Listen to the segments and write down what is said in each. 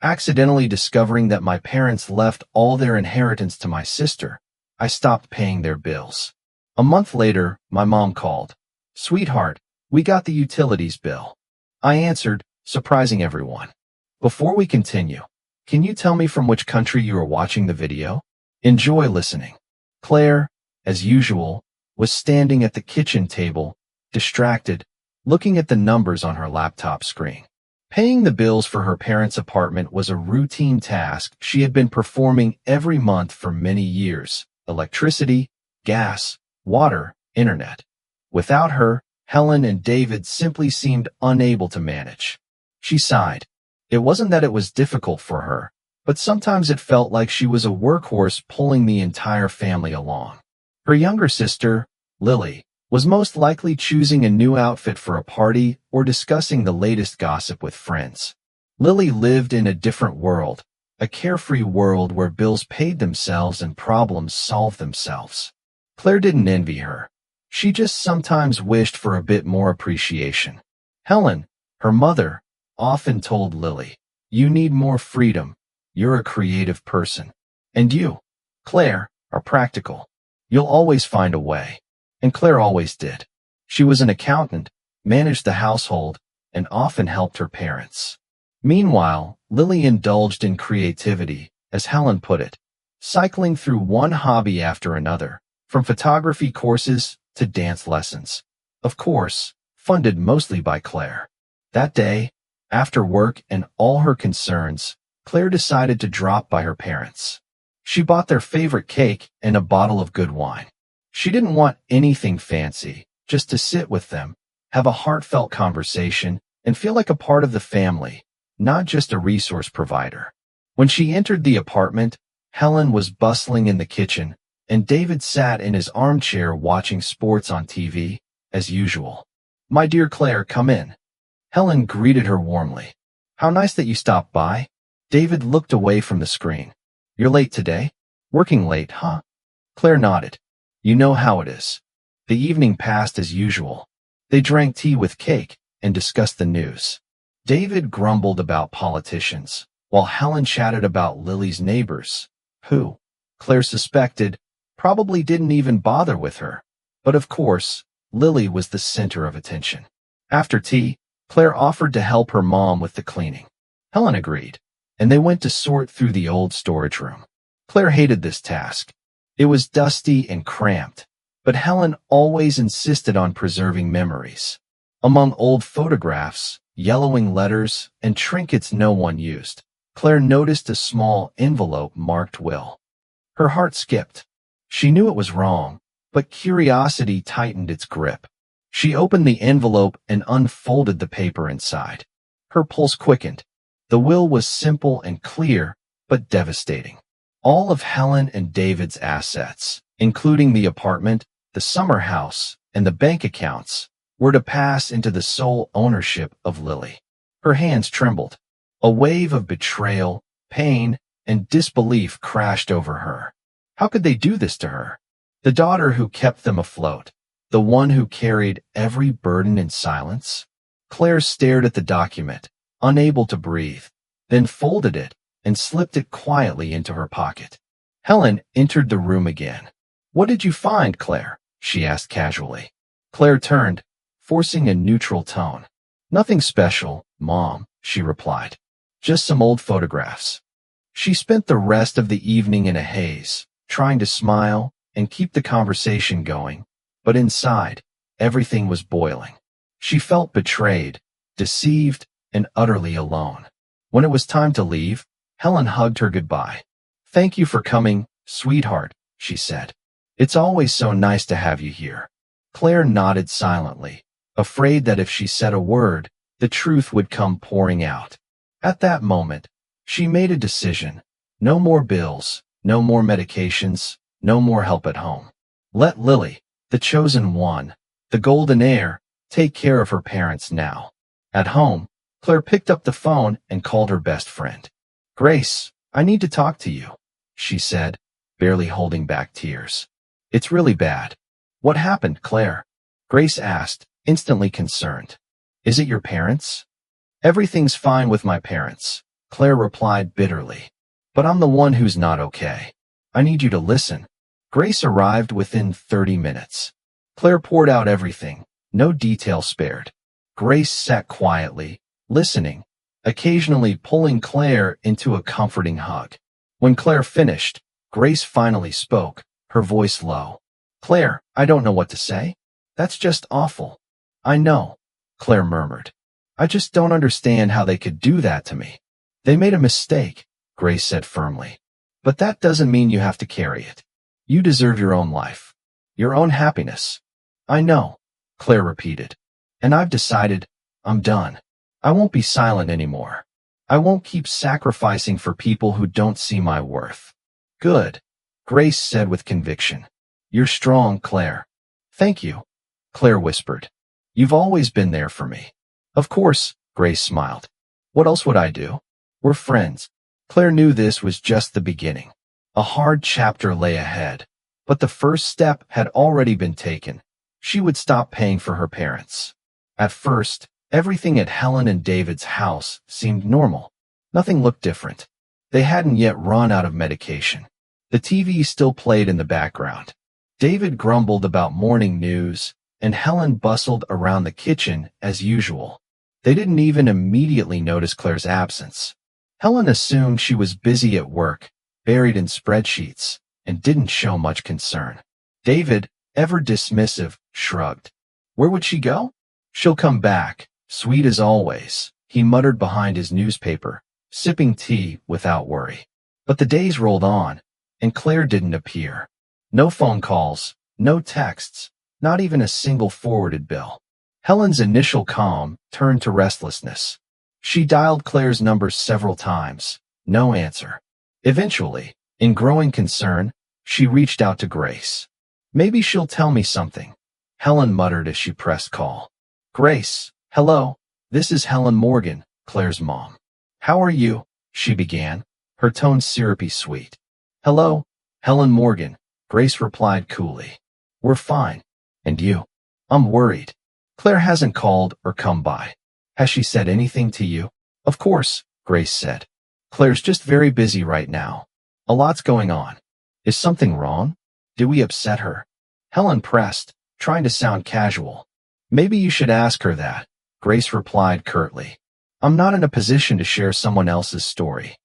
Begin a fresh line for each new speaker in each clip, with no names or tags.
Accidentally discovering that my parents left all their inheritance to my sister, I stopped paying their bills. A month later, my mom called. "Sweetheart, we got the utilities bill." I answered, surprising everyone. Before we continue, can you tell me from which country you are watching the video? Enjoy listening. Claire, as usual, was standing at the kitchen table, distracted, looking at the numbers on her laptop screen. Paying the bills for her parents' apartment was a routine task she had been performing every month for many years: electricity, gas, water, internet. Without her, Helen and David simply seemed unable to manage. She sighed. It wasn't that it was difficult for her, but sometimes it felt like she was a workhorse pulling the entire family along. Her younger sister, Lily, was most likely choosing a new outfit for a party or discussing the latest gossip with friends. Lily lived in a different world, a carefree world where bills paid themselves and problems solved themselves. Claire didn't envy her. She just sometimes wished for a bit more appreciation. Helen, her mother, often told Lily, "You need more freedom. You're a creative person. And you, Claire, are practical. You'll always find a way." And Claire always did. She was an accountant, managed the household, and often helped her parents. Meanwhile, Lily indulged in creativity, as Helen put it, cycling through one hobby after another, from photography courses to dance lessons. Of course, funded mostly by Claire. That day, after work and all her concerns, Claire decided to drop by her parents. She bought their favorite cake and a bottle of good wine. She didn't want anything fancy, just to sit with them, have a heartfelt conversation, and feel like a part of the family, not just a resource provider. When she entered the apartment, Helen was bustling in the kitchen, and David sat in his armchair watching sports on TV, as usual. "My dear Claire, come in." Helen greeted her warmly. "How nice that you stopped by." David looked away from the screen. "You're late today? Working late, huh?" Claire nodded. "You know how it is." The evening passed as usual. They drank tea with cake and discussed the news. David grumbled about politicians, while Helen chatted about Lily's neighbors, who, Claire suspected, probably didn't even bother with her. But of course, Lily was the center of attention. After tea, Claire offered to help her mom with the cleaning. Helen agreed, and they went to sort through the old storage room. Claire hated this task. It was dusty and cramped, but Helen always insisted on preserving memories. Among old photographs, yellowing letters, and trinkets no one used, Claire noticed a small envelope marked Will. Her heart skipped. She knew it was wrong, but curiosity tightened its grip. She opened the envelope and unfolded the paper inside. Her pulse quickened. The will was simple and clear, but devastating. All of Helen and David's assets, including the apartment, the summer house, and the bank accounts, were to pass into the sole ownership of Lily. Her hands trembled. A wave of betrayal, pain, and disbelief crashed over her. How could they do this to her? The daughter who kept them afloat, the one who carried every burden in silence? Claire stared at the document, unable to breathe, then folded it and slipped it quietly into her pocket. Helen entered the room again. "What did you find, Claire?" she asked casually. Claire turned, forcing a neutral tone. "Nothing special, Mom," she replied. "Just some old photographs." She spent the rest of the evening in a haze, trying to smile and keep the conversation going, but inside, everything was boiling. She felt betrayed, deceived, and utterly alone. When it was time to leave, Helen hugged her goodbye. "Thank you for coming, sweetheart," she said. "It's always so nice to have you here." Claire nodded silently, afraid that if she said a word, the truth would come pouring out. At that moment, she made a decision. No more bills, no more medications, no more help at home. Let Lily, the chosen one, the golden heir, take care of her parents now. At home, Claire picked up the phone and called her best friend. "Grace, I need to talk to you," she said, barely holding back tears. "It's really bad." "What happened, Claire?" Grace asked, instantly concerned. "Is it your parents?" "Everything's fine with my parents. Claire replied bitterly. But I'm the one who's not okay. I need you to listen. Grace arrived within 30 minutes. Claire poured out everything, no detail spared. Grace sat quietly, listening, occasionally pulling Claire into a comforting hug. When Claire finished, Grace finally spoke, her voice low. Claire, I don't know what to say. That's just awful. I know, Claire murmured. I just don't understand how they could do that to me. They made a mistake, Grace said firmly. But that doesn't mean you have to carry it. You deserve your own life, your own happiness. I know, Claire repeated. And I've decided, I'm done. I won't be silent anymore. I won't keep sacrificing for people who don't see my worth. Good, Grace said with conviction. You're strong, Claire. Thank you, Claire whispered. You've always been there for me. Of course, Grace smiled. What else would I do? We're friends. Claire knew this was just the beginning. A hard chapter lay ahead, but the first step had already been taken. She would stop paying for her parents. At first, everything at Helen and David's house seemed normal. Nothing looked different. They hadn't yet run out of medication. The TV still played in the background. David grumbled about morning news, and Helen bustled around the kitchen as usual. They didn't even immediately notice Claire's absence. Helen assumed she was busy at work, buried in spreadsheets, and didn't show much concern. David, ever dismissive, shrugged. Where would she go? She'll come back, sweet as always, he muttered behind his newspaper, sipping tea without worry. But the days rolled on, and Claire didn't appear. No phone calls, no texts, not even a single forwarded bill. Helen's initial calm turned to restlessness. She dialed Claire's number several times. No answer. Eventually, in growing concern, she reached out to Grace. Maybe she'll tell me something, Helen muttered as she pressed call. Grace, hello, this is Helen Morgan, Claire's mom. How are you? She began, her tone syrupy sweet. Hello, Helen Morgan, Grace replied coolly. We're fine. And you? I'm worried. Claire hasn't called or come by. Has she said anything to you? Of course, Grace said. Claire's just very busy right now. A lot's going on. Is something wrong? Did we upset her? Helen pressed, trying to sound casual. Maybe you should ask her that, Grace replied curtly. I'm not in a position to share someone else's story.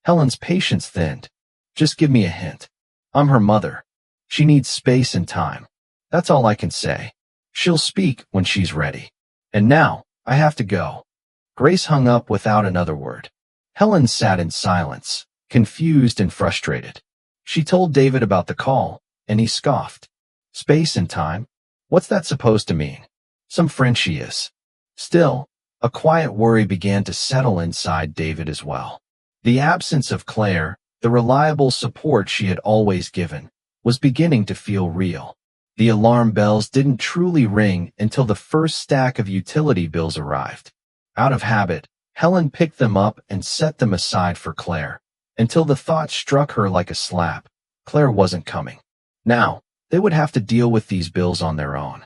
Helen's patience thinned. Just give me a hint. I'm her mother. She needs space and time. That's all I can say. She'll speak when she's ready. And now, I have to go. Grace hung up without another word. Helen sat in silence, confused and frustrated. She told David about the call, and he scoffed. Space and time? What's that supposed to mean? Some friend she is. Still, a quiet worry began to settle inside David as well. The absence of Claire, the reliable support she had always given, was beginning to feel real. The alarm bells didn't truly ring until the first stack of utility bills arrived. Out of habit, Helen picked them up and set them aside for Claire, until the thought struck her like a slap. Claire wasn't coming. Now, they would have to deal with these bills on their own.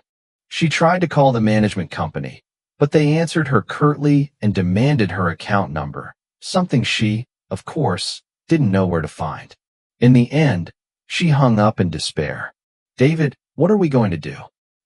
She tried to call the management company, but they answered her curtly and demanded her account number, something she, of course, didn't know where to find. In the end, she hung up in despair. David, what are we going to do?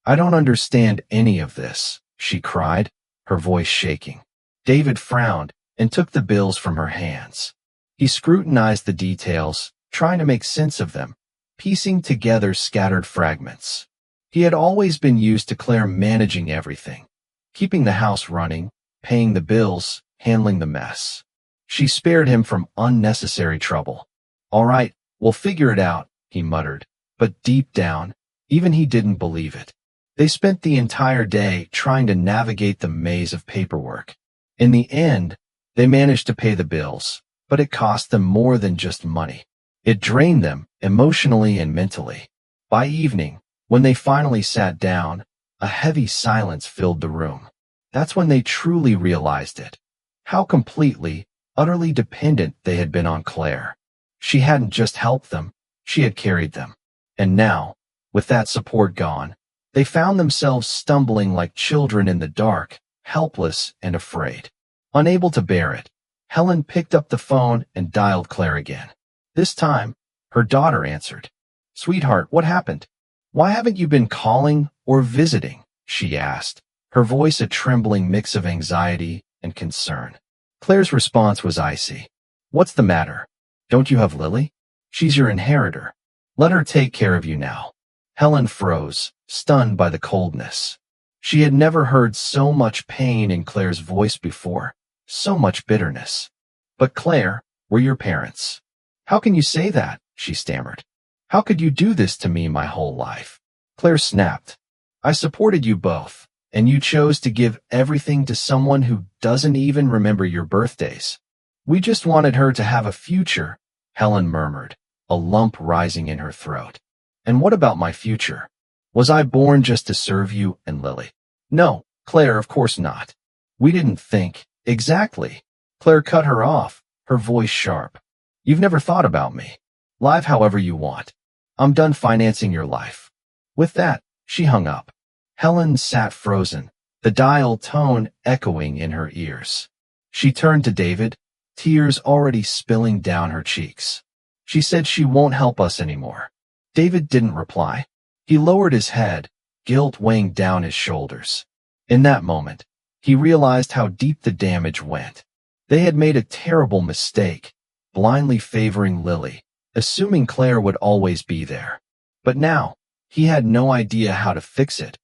I don't understand any of this, she cried, her voice shaking. David frowned and took the bills from her hands. He scrutinized the details, trying to make sense of them, piecing together scattered fragments. He had always been used to Claire managing everything, keeping the house running, paying the bills, handling the mess. She spared him from unnecessary trouble. All right, we'll figure it out, he muttered, but deep down, even he didn't believe it. They spent the entire day trying to navigate the maze of paperwork. In the end, they managed to pay the bills, but it cost them more than just money. It drained them emotionally and mentally. By evening, when they finally sat down, a heavy silence filled the room. That's when they truly realized it. How completely, utterly dependent they had been on Claire. She hadn't just helped them, she had carried them. And now, with that support gone, they found themselves stumbling like children in the dark, helpless and afraid. Unable to bear it, Helen picked up the phone and dialed Claire again. This time, her daughter answered. "Sweetheart, what happened? Why haven't you been calling or visiting?" she asked, her voice a trembling mix of anxiety and concern. Claire's response was icy. "What's the matter? Don't you have Lily? She's your inheritor. Let her take care of you now." Helen froze, stunned by the coldness. She had never heard so much pain in Claire's voice before, so much bitterness. "But Claire, we're your parents." "How can you say that?" she stammered. "How could you do this to me my whole life?" Claire snapped. "I supported you both, and you chose to give everything to someone who doesn't even remember your birthdays. We just wanted her to have a future," Helen murmured, a lump rising in her throat. "And what about my future? Was I born just to serve you and Lily?" "No, Claire, of course not. We didn't think." "Exactly." Claire cut her off, her voice sharp. "You've never thought about me. Live however you want. I'm done financing your life." With that, she hung up. Helen sat frozen, the dial tone echoing in her ears. She turned to David, tears already spilling down her cheeks. "She said she won't help us anymore." David didn't reply. He lowered his head, guilt weighing down his shoulders. In that moment, he realized how deep the damage went. They had made a terrible mistake, blindly favoring Lily, assuming Claire would always be there. But now, he had no idea how to fix it,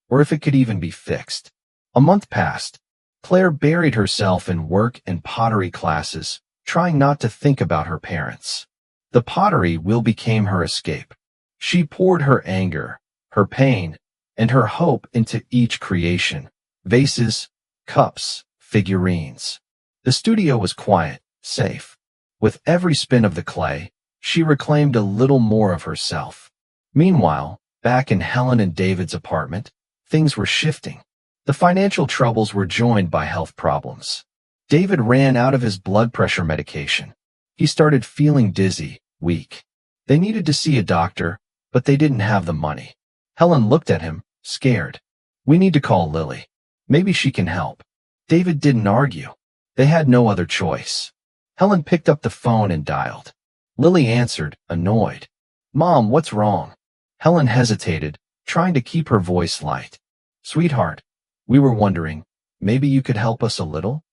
or if it could even be fixed. A month passed. Claire buried herself in work and pottery classes, trying not to think about her parents. The pottery wheel became her escape. She poured her anger, her pain, and her hope into each creation: vases, cups, figurines. The studio was quiet, safe. With every spin of the clay, she reclaimed a little more of herself. Meanwhile, back in Helen and David's apartment, things were shifting. The financial troubles were joined by health problems. David ran out of his blood pressure medication. He started feeling dizzy, weak. They needed to see a doctor, but they didn't have the money. Helen looked at him, scared. "We need to call Lily. Maybe she can help." David didn't argue. They had no other choice. Helen picked up the phone and dialed. Lily answered, annoyed. "Mom, what's wrong?" Helen hesitated, trying to keep her voice light. "Sweetheart, we were wondering, maybe you could help us a little?"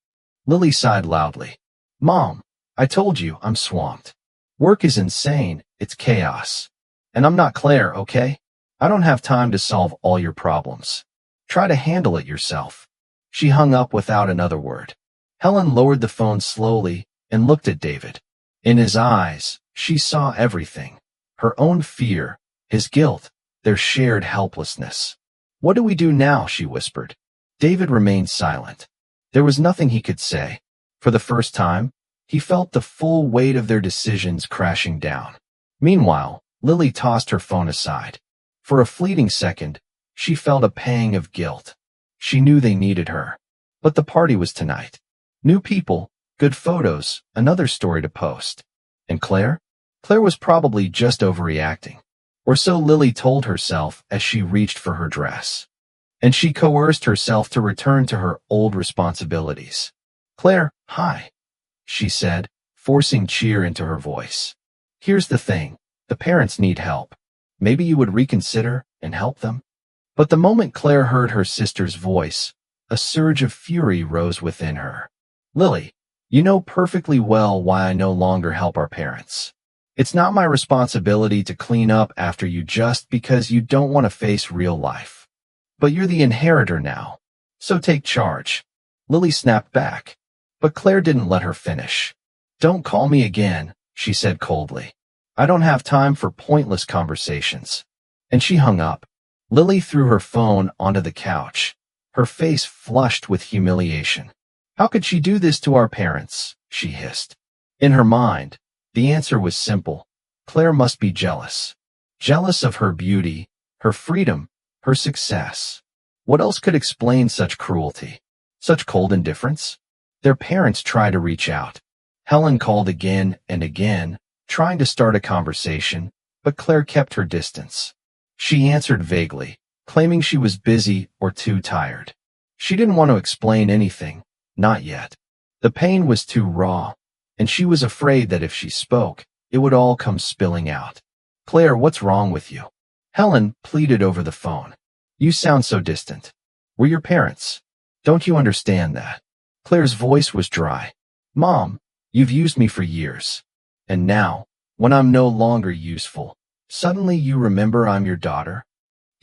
Lily sighed loudly. "Mom, I told you I'm swamped. Work is insane, it's chaos. And I'm not Claire, okay? I don't have time to solve all your problems. Try to handle it yourself." She hung up without another word. Helen lowered the phone slowly and looked at David. In his eyes, she saw everything. Her own fear, his guilt, their shared helplessness. "What do we do now?" she whispered. David remained silent. There was nothing he could say. For the first time, he felt the full weight of their decisions crashing down. Meanwhile, Lily tossed her phone aside. For a fleeting second, she felt a pang of guilt. She knew they needed her. But the party was tonight. New people, good photos, another story to post. And Claire? Claire was probably just overreacting. Or so Lily told herself as she reached for her dress. And she coerced herself to return to her old responsibilities. "Claire, hi," she said, forcing cheer into her voice. "Here's the thing. The parents need help. Maybe you would reconsider and help them." But the moment Claire heard her sister's voice, a surge of fury rose within her. "Lily, you know perfectly well why I no longer help our parents. It's not my responsibility to clean up after you just because you don't want to face real life. But you're the inheritor now, so take charge." Lily snapped back, but Claire didn't let her finish. "Don't call me again," she said coldly. "I don't have time for pointless conversations." And she hung up. Lily threw her phone onto the couch, her face flushed with humiliation. "How could she do this to our parents?" she hissed. In her mind, the answer was simple. Claire must be jealous. Jealous of her beauty, her freedom, her success. What else could explain such cruelty? Such cold indifference? Their parents tried to reach out. Helen called again and again, trying to start a conversation, but Claire kept her distance. She answered vaguely, claiming she was busy or too tired. She didn't want to explain anything, not yet. The pain was too raw, and she was afraid that if she spoke, it would all come spilling out. Claire, what's wrong with you? Helen pleaded over the phone. You sound so distant. We're your parents. Don't you understand that? Claire's voice was dry. Mom, you've used me for years. And now, when I'm no longer useful, suddenly you remember I'm your daughter?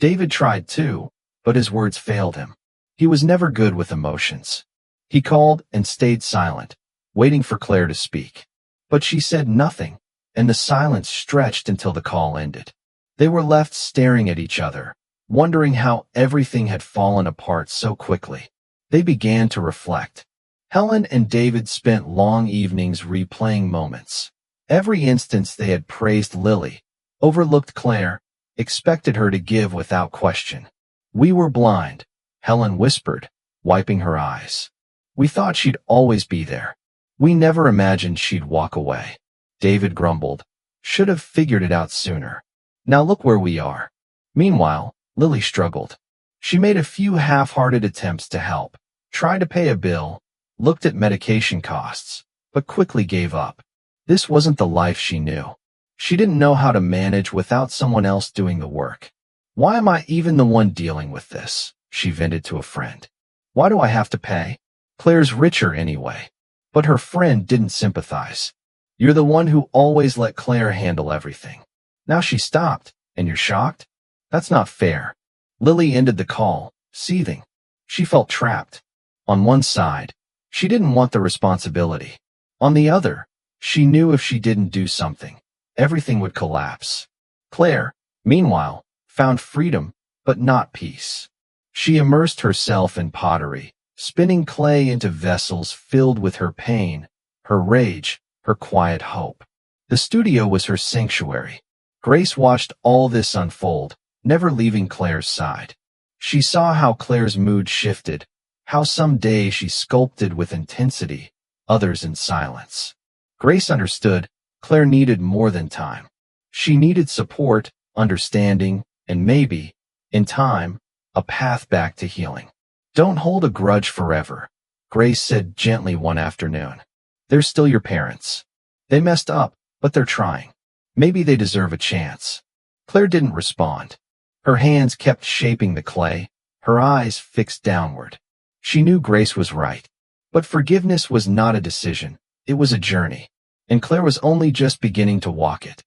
David tried too, but his words failed him. He was never good with emotions. He called and stayed silent, waiting for Claire to speak. But she said nothing, and the silence stretched until the call ended. They were left staring at each other, wondering how everything had fallen apart so quickly. They began to reflect. Helen and David spent long evenings replaying moments. Every instance they had praised Lily, overlooked Claire, expected her to give without question. We were blind, Helen whispered, wiping her eyes. We thought she'd always be there. We never imagined she'd walk away. David grumbled. Should have figured it out sooner. Now look where we are. Meanwhile, Lily struggled. She made a few half-hearted attempts to help, tried to pay a bill, looked at medication costs, but quickly gave up. This wasn't the life she knew. She didn't know how to manage without someone else doing the work. Why am I even the one dealing with this? She vented to a friend. Why do I have to pay? Claire's richer anyway. But her friend didn't sympathize. You're the one who always let Claire handle everything. Now she stopped, and you're shocked? That's not fair. Lily ended the call, seething. She felt trapped. On one side, she didn't want the responsibility. On the other, she knew if she didn't do something, everything would collapse. Claire, meanwhile, found freedom, but not peace. She immersed herself in pottery, spinning clay into vessels filled with her pain, her rage, her quiet hope. The studio was her sanctuary. Grace watched all this unfold, never leaving Claire's side. She saw how Claire's mood shifted, how some days she sculpted with intensity, others in silence. Grace understood Claire needed more than time. She needed support, understanding, and maybe, in time, a path back to healing. Don't hold a grudge forever, Grace said gently one afternoon. They're still your parents. They messed up, but they're trying. Maybe they deserve a chance. Claire didn't respond. Her hands kept shaping the clay, her eyes fixed downward. She knew Grace was right. But forgiveness was not a decision, it was a journey. And Claire was only just beginning to walk it.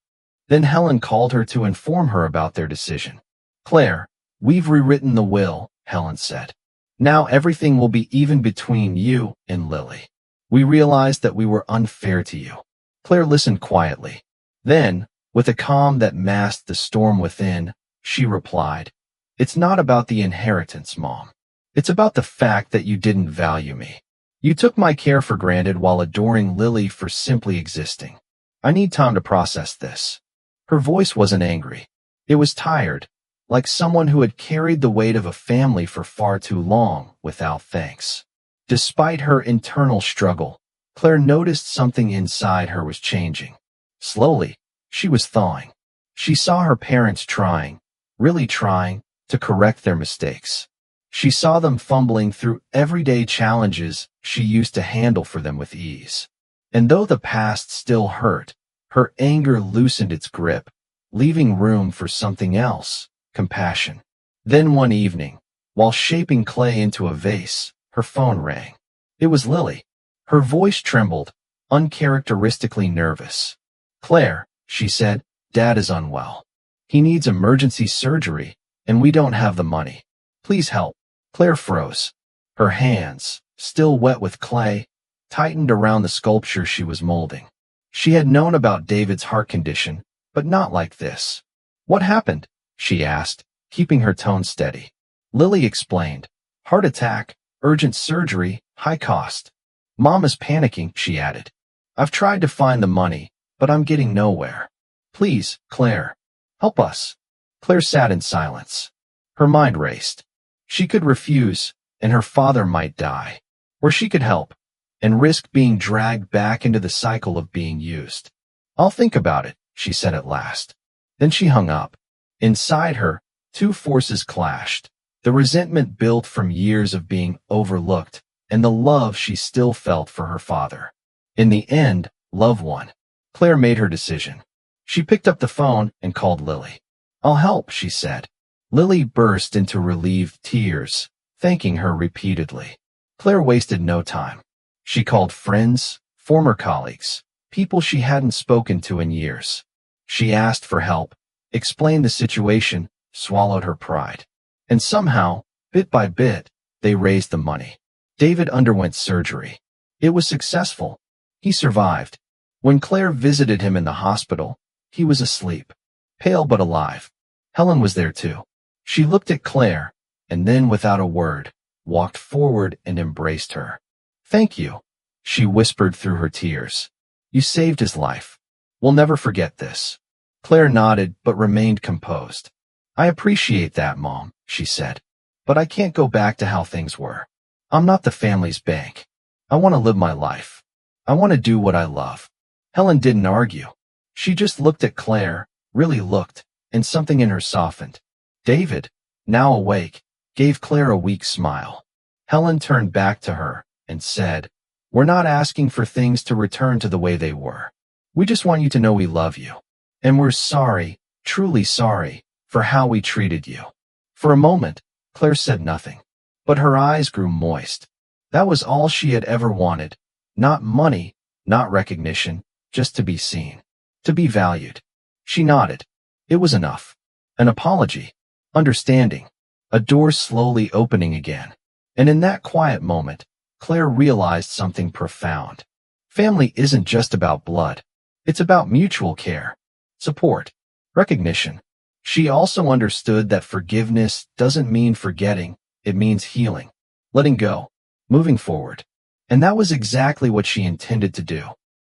Then Helen called her to inform her about their decision. Claire, we've rewritten the will, Helen said. Now everything will be even between you and Lily. We realized that we were unfair to you. Claire listened quietly. Then, with a calm that masked the storm within, she replied, It's not about the inheritance, Mom. It's about the fact that you didn't value me. You took my care for granted while adoring Lily for simply existing. I need time to process this. Her voice wasn't angry. It was tired, like someone who had carried the weight of a family for far too long without thanks. Despite her internal struggle, Claire noticed something inside her was changing. Slowly, she was thawing. She saw her parents trying, really trying, to correct their mistakes. She saw them fumbling through everyday challenges she used to handle for them with ease. And though the past still hurt, her anger loosened its grip, leaving room for something else, compassion. Then one evening, while shaping clay into a vase, her phone rang. It was Lily. Her voice trembled, uncharacteristically nervous. Claire, she said, Dad is unwell. He needs emergency surgery, and we don't have the money. Please help. Claire froze. Her hands, still wet with clay, tightened around the sculpture she was molding. She had known about David's heart condition, but not like this. What happened? She asked, keeping her tone steady. Lily explained. Heart attack, urgent surgery, high cost. Mom is panicking, she added. I've tried to find the money, but I'm getting nowhere. Please, Claire, help us. Claire sat in silence. Her mind raced. She could refuse, and her father might die. Or she could help, and risk being dragged back into the cycle of being used. I'll think about it, she said at last. Then she hung up. Inside her, two forces clashed. The resentment built from years of being overlooked, and the love she still felt for her father. In the end, love won. Claire made her decision. She picked up the phone and called Lily. "I'll help," she said. Lily burst into relieved tears, thanking her repeatedly. Claire wasted no time. She called friends, former colleagues, people she hadn't spoken to in years. She asked for help, explained the situation, swallowed her pride. And somehow, bit by bit, they raised the money. David underwent surgery. It was successful. He survived. When Claire visited him in the hospital, he was asleep, pale but alive. Helen was there too. She looked at Claire, and then without a word, walked forward and embraced her. "Thank you," she whispered through her tears. "You saved his life. We'll never forget this." Claire nodded but remained composed. "I appreciate that, Mom," she said. "But I can't go back to how things were. I'm not the family's bank. I want to live my life. I want to do what I love." Helen didn't argue. She just looked at Claire, really looked, and something in her softened. David, now awake, gave Claire a weak smile. Helen turned back to her and said, "We're not asking for things to return to the way they were. We just want you to know we love you. And we're sorry, truly sorry, for how we treated you." For a moment, Claire said nothing, but her eyes grew moist. That was all she had ever wanted. Not money, not recognition, just to be seen, to be valued. She nodded. It was enough. An apology, understanding, a door slowly opening again. And in that quiet moment, Claire realized something profound. Family isn't just about blood. It's about mutual care, support, recognition. She also understood that forgiveness doesn't mean forgetting, it means healing, letting go, moving forward. And that was exactly what she intended to do.